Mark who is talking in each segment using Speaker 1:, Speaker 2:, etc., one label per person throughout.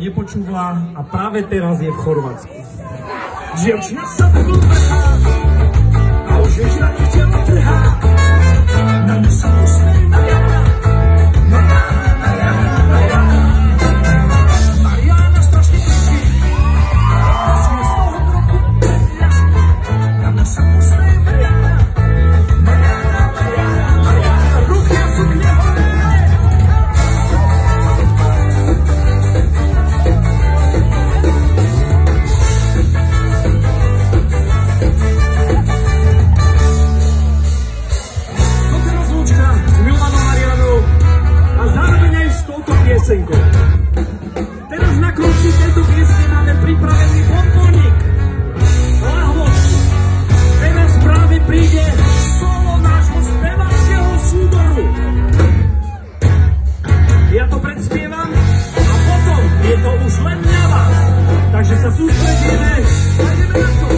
Speaker 1: nepočúva a práve teraz je v Chorvátsku. Dievčina sa povrchá a už vieš na to telo trhá. Na mňa sa usmeje Mariana, Mariana strašne kričí, si je z toho trochu pekná. Na mňa sa usmeje Mariana, ruky a sukne hore. Teraz na konci tejto piesne máme pripravený bonbónik. Lahvoč. Teraz práve príde solo nášho speváckého súboru. Ja to predspievam a potom je to už len na vás. Takže sa sústredíme a ideme na to.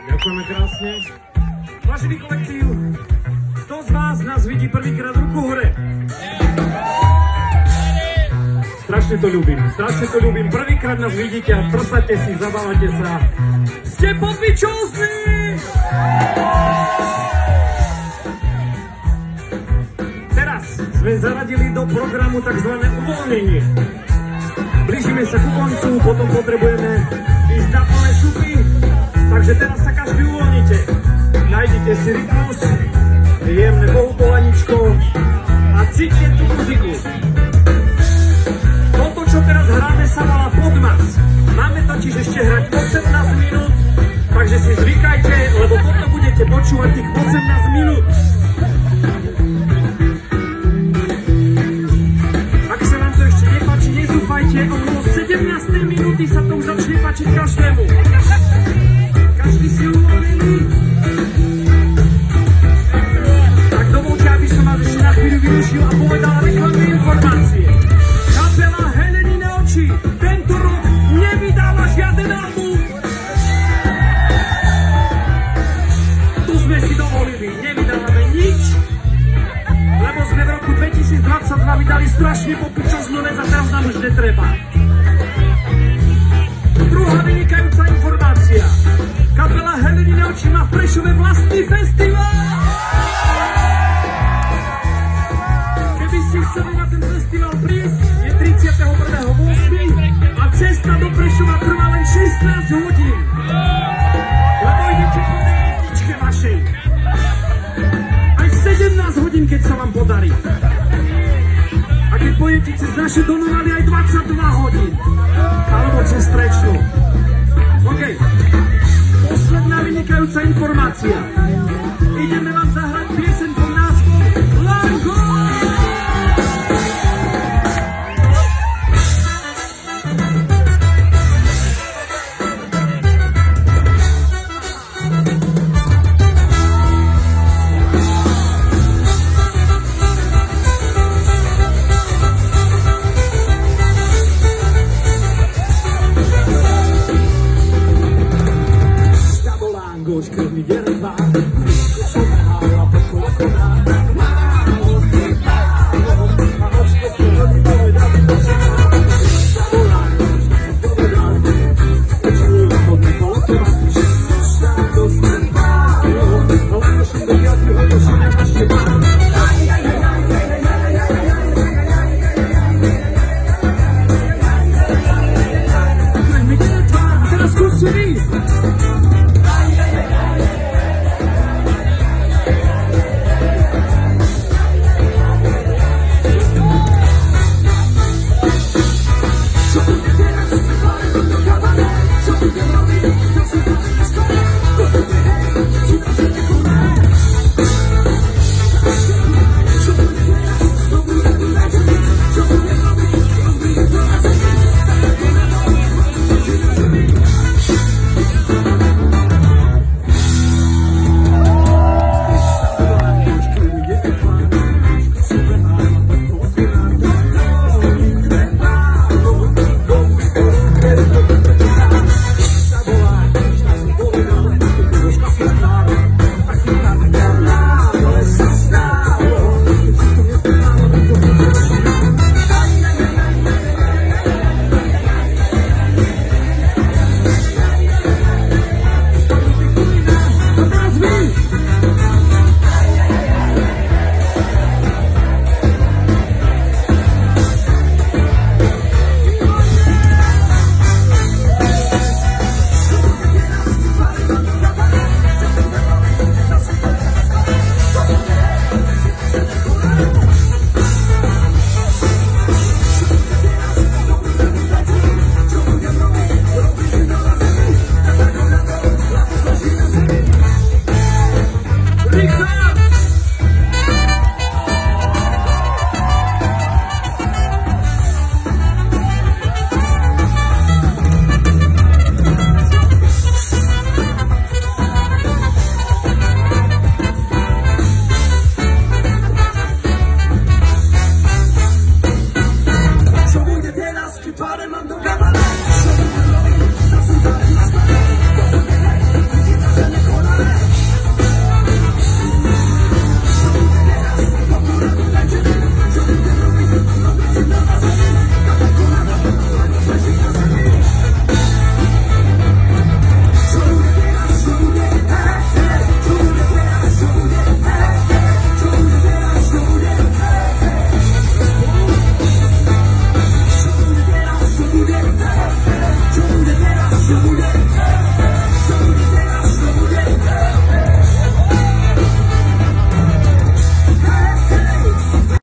Speaker 1: Ďakujeme krásne. Vážený kolektív, kto z vás nás vidí prvýkrát, ruku hore? Strašne to ľúbim. Prvýkrát nás vidíte a trsate si, zabávate sa. Ste podpičovní! Teraz sme zaradili do programu tzv. Uvoľnenie. Blížime sa ku koncu, potom potrebujeme ísť na plné šupy. Takže teraz sa každý uvoľnite. Nájdite si rytmus, jemné pohubovaničko a cítite tú muziku. Toto, čo teraz hráme, sa volá Podmas. Máme totiž ešte hrať 18 minút, takže si zvykajte, lebo toto budete počúvať tých 18 minút. Ak sa vám to ešte nepáči, nezúfajte, okolo 17. minúty sa to už začne páčiť každému. Každý si uvoľnený. Tak dovolte, aby som vás ešte na chvíľu vyrušil a povedal reklamné informácie. Kapela Helenine oči tento rok nevydáva žiaden album. Tu sme si dovolili, nevydávame nič, lebo sme v roku 2022 vydali strašne popičoznú vec a teraz nám už netreba. Druhá vynikajúca informácia. Kapela Helenine oči má v Prešove vlastný festival! Keby ste chceli na ten festival prísť, je 31.8. a cesta do Prešova trvá len 16 hodín. Lebo idete po tej jedničke vašej. Aj 17 hodín, keď sa vám podarí. A keď pojete cez naše Donovali, aj 22 hodín. Alebo cez Strečnú. OK. Posledná vynikajúca informácia.